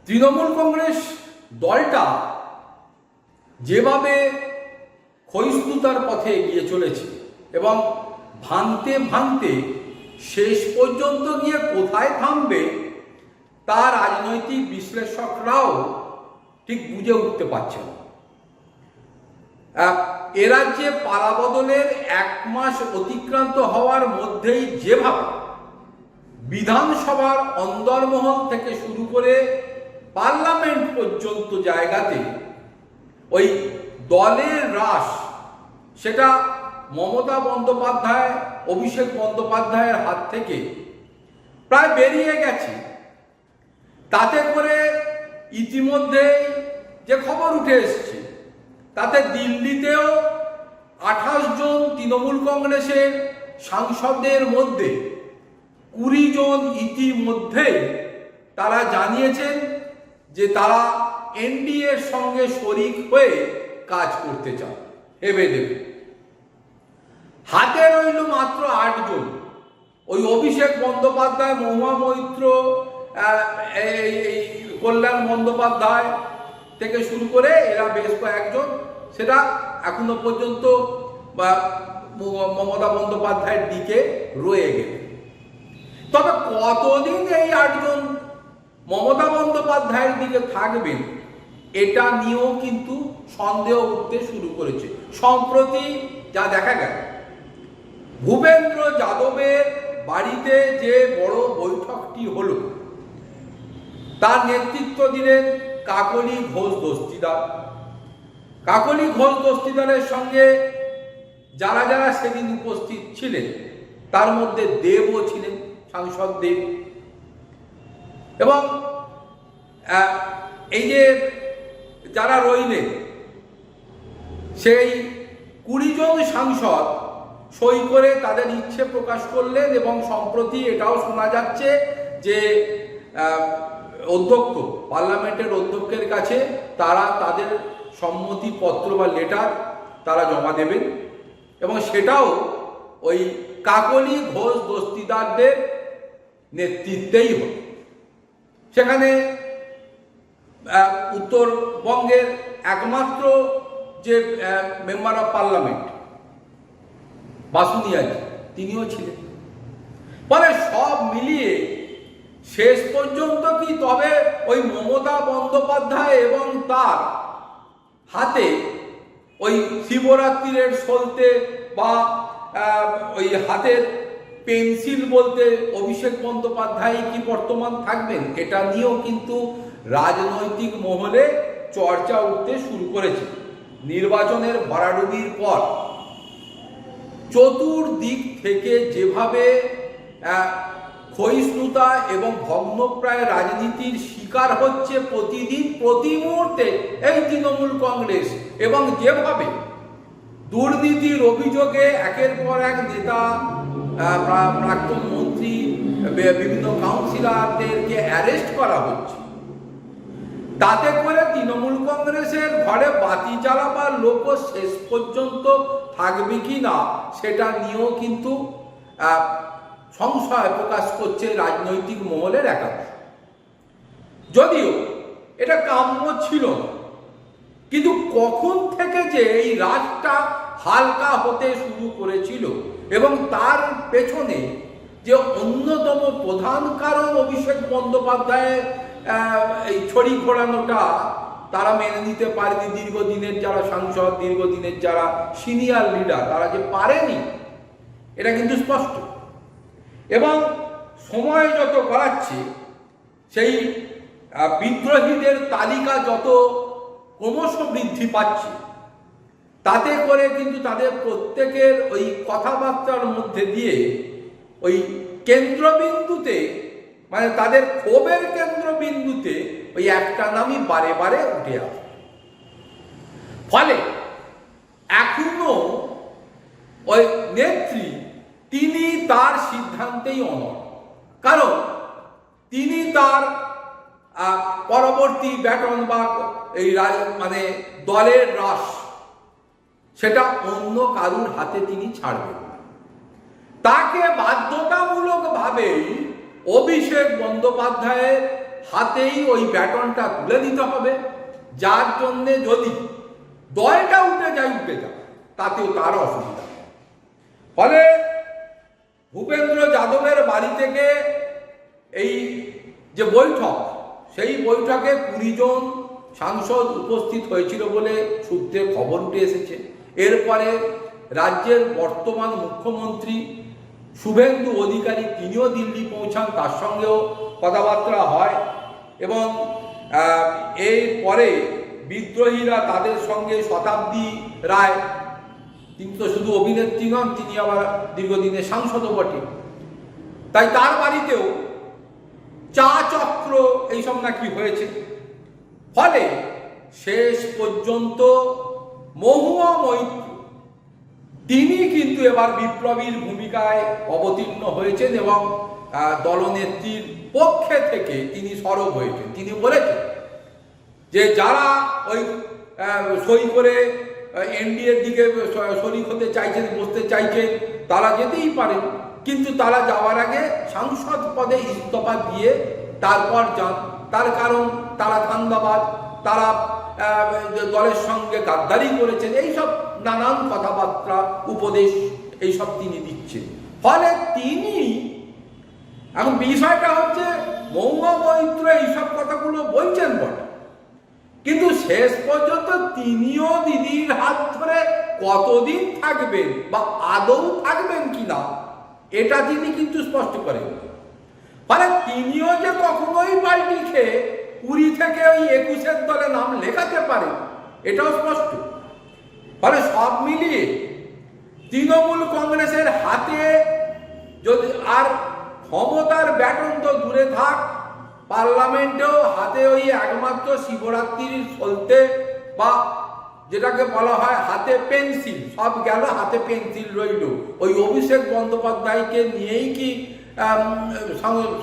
তৃণমূল কংগ্রেস দলটা যেভাবে ক্ষয়িষ্ণুতার পথে এগিয়ে চলেছে এবং ভাঙতে ভাঙতে শেষ পর্যন্ত গিয়ে কোথায় থামবে তা রাজনৈতিক বিশ্লেষকরাও ঠিক বুঝে উঠতে পারছে না। এ রাজ্যে পালাবদলের 1 মাস অতিক্রান্ত হওয়ার মধ্যেই যেভাবে বিধানসভার অন্দরমহল থেকে শুরু করে পার্লামেন্ট পর্যন্ত জায়গাতে ওই দলের হ্রাস, সেটা মমতা বন্দ্যোপাধ্যায়, অভিষেক বন্দ্যোপাধ্যায়ের হাত থেকে প্রায় বেরিয়ে গেছে। তাতে করে ইতিমধ্যেই যে খবর উঠে এসছে তাতে দিল্লিতেও 28 জন তৃণমূল কংগ্রেসের সাংসদের মধ্যে 20 জন ইতিমধ্যে তারা জানিয়েছেন যে তারা এনডিএর সঙ্গে শরিক হয়ে কাজ করতে চান। ভেবে দেবে হাতে রইল মাত্র 8 জন। ওই অভিষেক বন্দ্যোপাধ্যায়, মহুয়া মৈত্র, কল্যাণ বন্দ্যোপাধ্যায় থেকে শুরু করে এরা বেশ কয়েকজন, সেটা এখনো পর্যন্ত মমতা বন্দ্যোপাধ্যায়ের দিকে রয়ে গেল। তবে কতদিন এই 8 জন মমতা বন্দ্যোপাধ্যায়ের দিকে থাকবেন এটা নিয়েও কিন্তু সন্দেহ উঠতে শুরু করেছে। সম্প্রতি যা দেখা গেল, ভূপেন্দ্র যাদবের বাড়িতে যে বড় বৈঠকটি হলো তার নেতৃত্ব দিলেন কাকলি ঘোষ দস্তিদার। কাকলি ঘোষ দস্তিদারের সঙ্গে যারা যারা সেদিন উপস্থিত ছিলেন তার মধ্যে দেবও ছিলেন, সাংসদ দেব। এবং এই যে যারা রইলেন সেই 20 জন সাংসদ সই করে তাদের ইচ্ছে প্রকাশ করলেন। এবং সম্প্রতি এটাও শোনা যাচ্ছে যে অধ্যক্ষ, পার্লামেন্টের অধ্যক্ষের কাছে তারা তাদের সম্মতিপত্র বা লেটার তারা জমা দেবেন এবং সেটাও ওই কাকলি ঘোষ দস্তিদারদের নেতৃত্বেই হবে। সেখানে উত্তরবঙ্গের একমাত্র যে মেম্বার অফ পার্লামেন্ট বাসুনিয়াজি, তিনিও ছিলেন। মানে সব মিলিয়ে শেষ পর্যন্ত কি তবে ওই মমতা বন্দ্যোপাধ্যায় এবং তার হাতে ওই শিবরাত্রির সলতে বা ওই হাতের পেন্সিল বলতে অভিষেক বন্দ্যোপাধ্যায় কি বর্তমান থাকবেন, এটা নিয়েও কিন্তু রাজনৈতিক মহলে চর্চা উঠতে শুরু করেছে। নির্বাচনের ভরাডুবির পর চতুর্দিক থেকে যেভাবে ক্ষয়িষ্ণুতা এবং ভগ্নপ্রায় রাজনীতির শিকার হচ্ছে প্রতিদিন প্রতি মুহূর্তে এই তৃণমূল কংগ্রেস, এবং যেভাবে দুর্নীতির অভিযোগে একের পর এক নেতা, প্রাক্তন মন্ত্রী, বিভিন্ন কাউন্সিলরদেরকে অ্যারেস্ট করা হচ্ছে, তাতে করে তৃণমূল কংগ্রেসের ঘরে বাতি জ্বালাবার লোকও শেষ পর্যন্ত থাকবে কি না সেটা নিয়েও কিন্তু সংশয় প্রকাশ করছে রাজনৈতিক মহলের একাংশ। যদিও এটা কাম্য ছিল না, কিন্তু কখন থেকে যে এই রাজটা হালকা হতে শুরু করেছিল এবং তার পেছনে যে অন্যতম প্রধান কারণ অভিষেক বন্দ্যোপাধ্যায়ের এই ছড়ি ঘোরানোটা তারা মেনে নিতে পারেনি। দীর্ঘদিনের যারা সাংসদ, দীর্ঘদিনের যারা সিনিয়র লিডার, তারা যে পারেনি এটা কিন্তু স্পষ্ট। এবং সময় যত গড়াচ্ছে সেই বিদ্রোহীদের তালিকা যত ক্রমশ বৃদ্ধি পাচ্ছে, তাতে করে কিন্তু তাদের প্রত্যেকের ওই কথাবার্তার মধ্যে দিয়ে ওই কেন্দ্রবিন্দুতে, মানে তাদের ক্ষোভের কেন্দ্রবিন্দুতে ওই একটা নামই বারে বারে উঠে আসে। ফলে এখনো ওই নেত্রী তিনি তার সিদ্ধান্তেই অনড়, কারণ তিনি তার পরবর্তী ব্যাটন বা এই মানে দলের হ্রাস সেটা অন্য কারুর হাতে তিনি ছাড়বেন না। তাকে বাধ্যতামূলকভাবেই অভিষেক বন্দ্যোপাধ্যায়ের হাতেই ওই ব্যাটনটা তুলে দিতে হবে, যার জন্যে যদি দলটা উঠে যায় তাতেও তার অসুবিধা। ফলে ভূপেন্দ্র যাদবের বাড়ি থেকে এই যে বৈঠক, সেই বৈঠকে 20 জন সাংসদ উপস্থিত হয়েছিল বলে সূত্রে খবর উঠে এসেছে। এরপরে রাজ্যের বর্তমান মুখ্যমন্ত্রী শুভেন্দু অধিকারী তিনিও দিল্লি পৌঁছান, তার সঙ্গেও কথাবার্তা হয় এবং এরপরে বিদ্রোহীরা তাদের সঙ্গে শতাব্দী রায়, তিনি তো শুধু অভিনেত্রী নন, তিনি আবার দীর্ঘদিনের সাংসদও বটে, তাই তার বাড়িতেও চা চক্র এইসব নাকি হয়েছে। ফলে শেষ পর্যন্ত মহুয়া মৈত্র তিনি কিন্তু এবার বিপ্লবীর ভূমিকায় অবতীর্ণ হয়েছেন এবং দলনেত্রীর পক্ষে থেকে তিনি সরব হয়েছেন। তিনি বলেছেন যে যারা ওই সই করে এনডিএর দিকে শরিক হতে চাইছেন, বসতে চাইছেন, তারা যেতেই পারেন, কিন্তু তারা যাওয়ার আগে সাংসদ পদে ইস্তফা দিয়ে তারপর যান। তার কারণ তারা ধান্দাবাজ, তারা দলের সঙ্গে গাদ্দারি করেছেন, এইসব নানান কথাবার্তা উপদেশ এইসব তিনি দিচ্ছেন। ফলে তিনি এখন বিষয়টা হচ্ছে মহুয়া মৈত্র এইসব কথাগুলো বলছেন বটে, কিন্তু শেষ পর্যন্ত তিনিও দিদির হাত ধরে কতদিন থাকবেন বা আদৌ থাকবেন কিনা এটা তিনি কিন্তু স্পষ্ট করেন। মানে তিনিও যে কখনোই পাল্টি খেয়ে 20 থেকে ওই 21-এর দলে নাম লেখাতে পারেন এটাও স্পষ্ট। ফলে সব মিলিয়ে তৃণমূল কংগ্রেসের হাতে যদি আর ক্ষমতার ব্যাটন তো দূরে থাক, পার্লামেন্টেও হাতে ওই একমাত্র শিবরাত্রির চলতে বা যেটাকে বলা হয় হাতে পেন্সিল, সব গেল, হাতে পেন্সিল রইল। ওই অভিষেক বন্দ্যোপাধ্যায়কে নিয়েই কি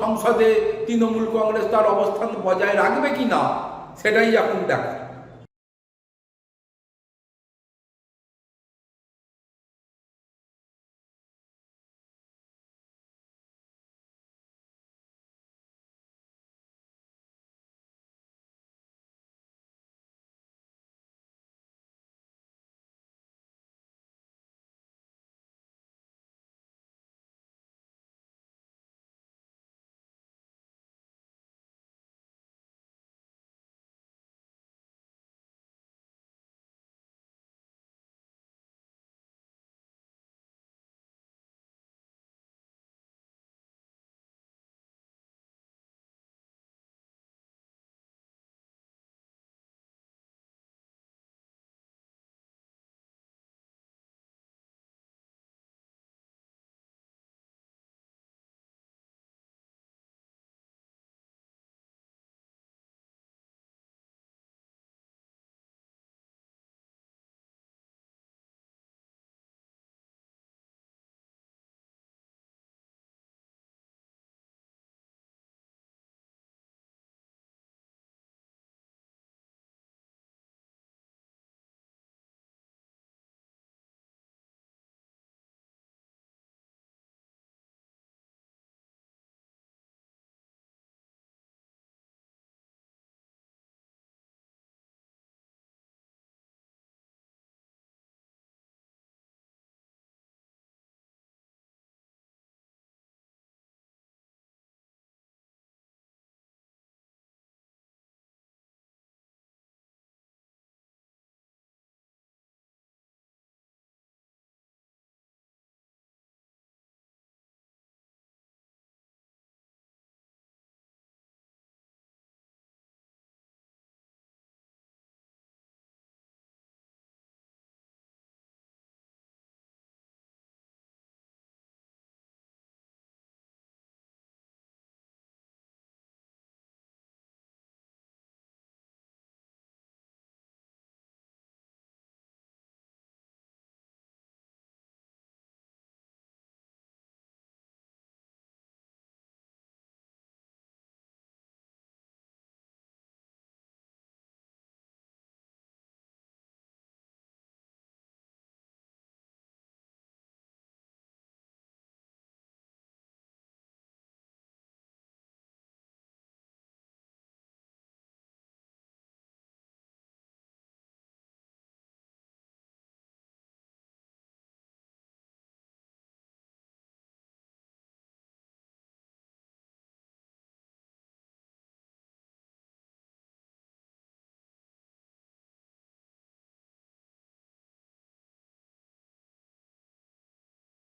সংসদে তৃণমূল কংগ্রেস তার অবস্থান বজায় রাখবে কি না সেটাই এখন দেখা।